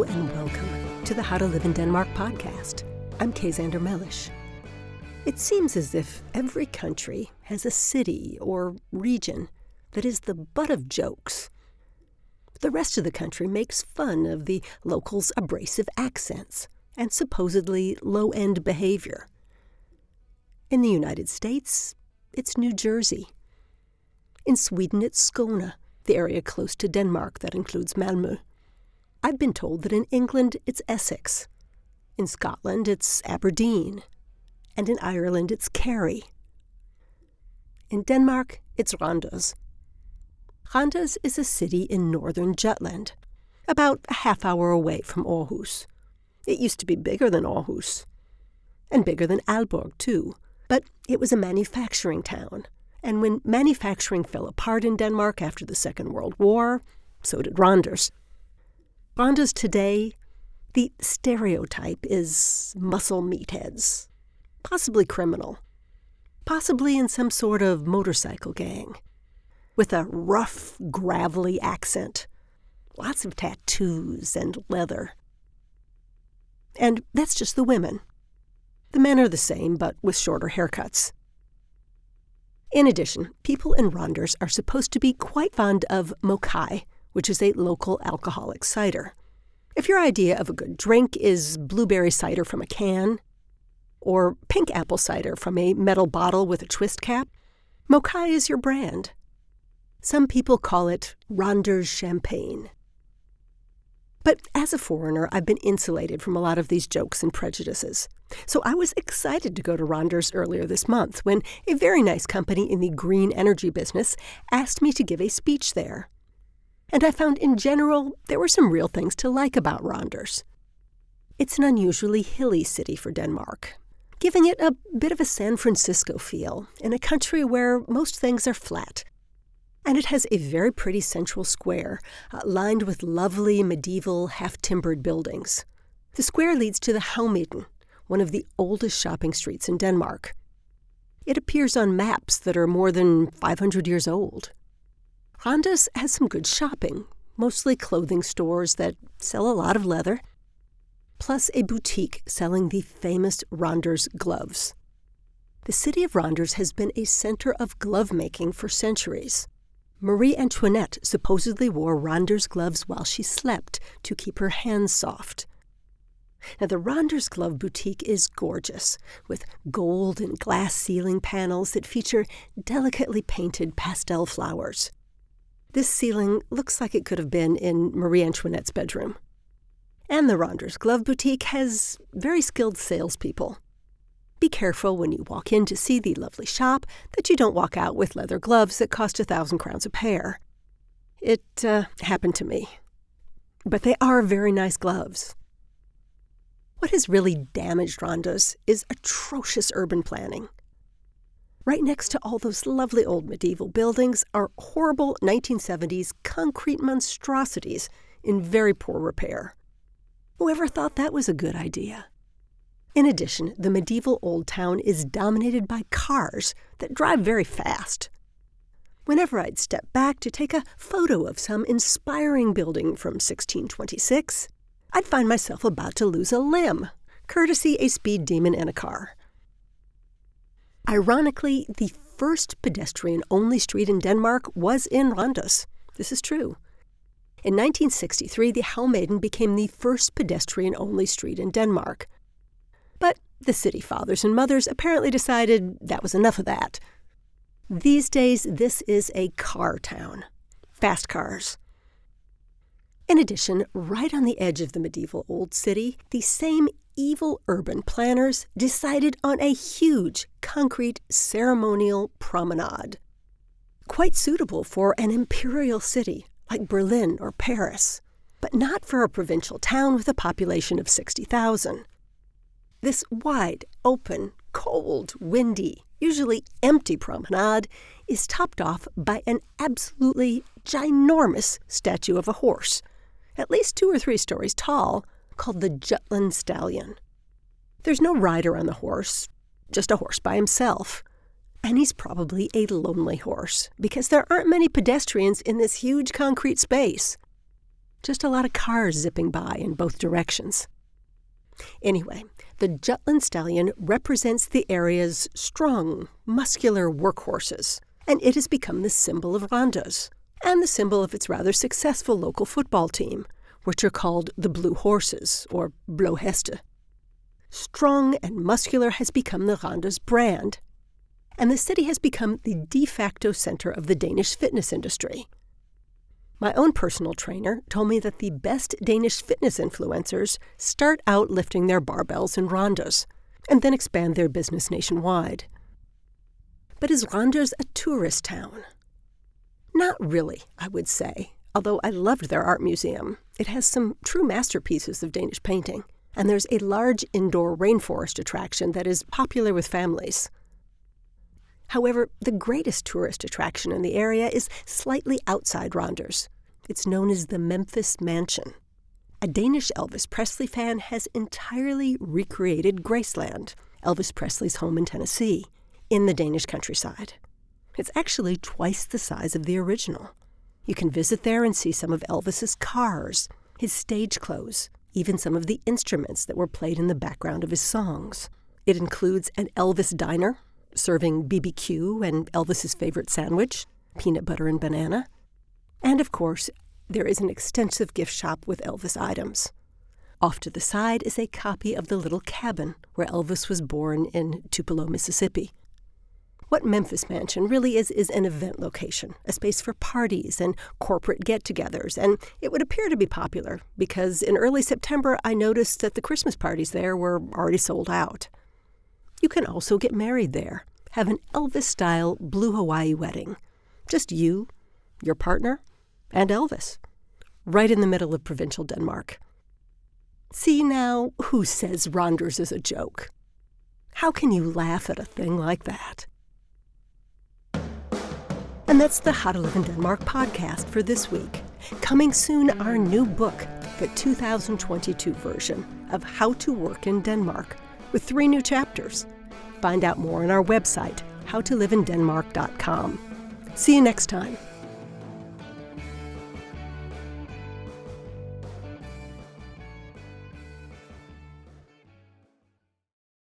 and welcome to the How to Live in Denmark podcast. I'm Kay Zander Mellish. It seems as if every country has a city or region that is the butt of jokes. The rest of the country makes fun of the locals' abrasive accents and supposedly low-end behavior. In the United States, it's New Jersey. In Sweden, it's Skåne, the area close to Denmark that includes Malmö. I've been told that in England, it's Essex. In Scotland, it's Aberdeen. And in Ireland, it's Kerry. In Denmark, it's Randers. Randers is a city in Northern Jutland, about a half hour away from Aarhus. It used to be bigger than Aarhus, and bigger than Aalborg, too. But it was a manufacturing town, and when manufacturing fell apart in Denmark after the Second World War, so did Randers. Randers today, the stereotype is muscle meatheads, possibly criminal, possibly in some sort of motorcycle gang, with a rough, gravelly accent, lots of tattoos and leather. And that's just the women. The men are the same, but with shorter haircuts. In addition, people in Randers are supposed to be quite fond of Mokaï, which is a local alcoholic cider. If your idea of a good drink is blueberry cider from a can, or pink apple cider from a metal bottle with a twist cap, Mokaï is your brand. Some people call it Randers champagne. But as a foreigner, I've been insulated from a lot of these jokes and prejudices. So I was excited to go to Randers earlier this month when a very nice company in the green energy business asked me to give a speech there. And I found in general there were some real things to like about Randers. It's an unusually hilly city for Denmark, giving it a bit of a San Francisco feel in a country where most things are flat. And it has a very pretty central square, lined with lovely medieval half-timbered buildings. The square leads to the Havnmidten, one of the oldest shopping streets in Denmark. It appears on maps that are more than 500 years old. Randers has some good shopping, mostly clothing stores that sell a lot of leather, plus a boutique selling the famous Randers gloves. The city of Randers has been a center of glove-making for centuries. Marie Antoinette supposedly wore Randers gloves while she slept to keep her hands soft. Now, the Randers glove boutique is gorgeous, with gold and glass ceiling panels that feature delicately painted pastel flowers. This ceiling looks like it could have been in Marie Antoinette's bedroom. And the Randers glove boutique has very skilled salespeople. Be careful when you walk in to see the lovely shop that you don't walk out with leather gloves that cost 1,000 crowns a pair. It happened to me. But they are very nice gloves. What has really damaged Randers is atrocious urban planning. Right next to all those lovely old medieval buildings are horrible 1970s concrete monstrosities in very poor repair. Whoever thought that was a good idea? In addition, the medieval old town is dominated by cars that drive very fast. Whenever I'd step back to take a photo of some inspiring building from 1626, I'd find myself about to lose a limb, courtesy a speed demon in a car. Ironically, the first pedestrian-only street in Denmark was in Randers. This is true. In 1963, the Havnmidten became the first pedestrian-only street in Denmark. But the city fathers and mothers apparently decided that was enough of that. These days, this is a car town. Fast cars. In addition, right on the edge of the medieval old city, the same evil urban planners decided on a huge concrete ceremonial promenade. Quite suitable for an imperial city like Berlin or Paris, but not for a provincial town with a population of 60,000. This wide, open, cold, windy, usually empty promenade is topped off by an absolutely ginormous statue of a horse, at least 2 or 3 stories tall, called the Jutland stallion. There's no rider on the horse, just a horse by himself. And he's probably a lonely horse, because there aren't many pedestrians in this huge concrete space. just a lot of cars zipping by in both directions. Anyway, the Jutland stallion represents the area's strong, muscular workhorses, and it has become the symbol of Randers, and the symbol of its rather successful local football team, which are called the Blue Horses, or Blå Heste. Strong and muscular has become the Randers brand, and the city has become the de facto center of the Danish fitness industry. My own personal trainer told me that the best Danish fitness influencers start out lifting their barbells in Randers, and then expand their business nationwide. But is Randers a tourist town? Not really, I would say, although I loved their art museum. It has some true masterpieces of Danish painting, and there's a large indoor rainforest attraction that is popular with families. However, the greatest tourist attraction in the area is slightly outside Randers. It's known as the Memphis Mansion. A Danish Elvis Presley fan has entirely recreated Graceland, Elvis Presley's home in Tennessee, in the Danish countryside. It's actually twice the size of the original. You can visit there and see some of Elvis's cars, his stage clothes, even some of the instruments that were played in the background of his songs. It includes an Elvis diner, serving BBQ and Elvis's favorite sandwich, peanut butter and banana. And of course, there is an extensive gift shop with Elvis items. Off to the side is a copy of the little cabin where Elvis was born in Tupelo, Mississippi. What Memphis Mansion really is an event location, a space for parties and corporate get-togethers, and it would appear to be popular because in early September I noticed that the Christmas parties there were already sold out. You can also get married there, have an Elvis-style Blue Hawaii wedding. Just you, your partner, and Elvis, right in the middle of provincial Denmark. See now, who says Randers is a joke? How can you laugh at a thing like that? And that's the How to Live in Denmark podcast for this week. Coming soon, our new book, the 2022 version of How to Work in Denmark, with 3 new chapters. Find out more on our website, howtoliveindenmark.com. See you next time.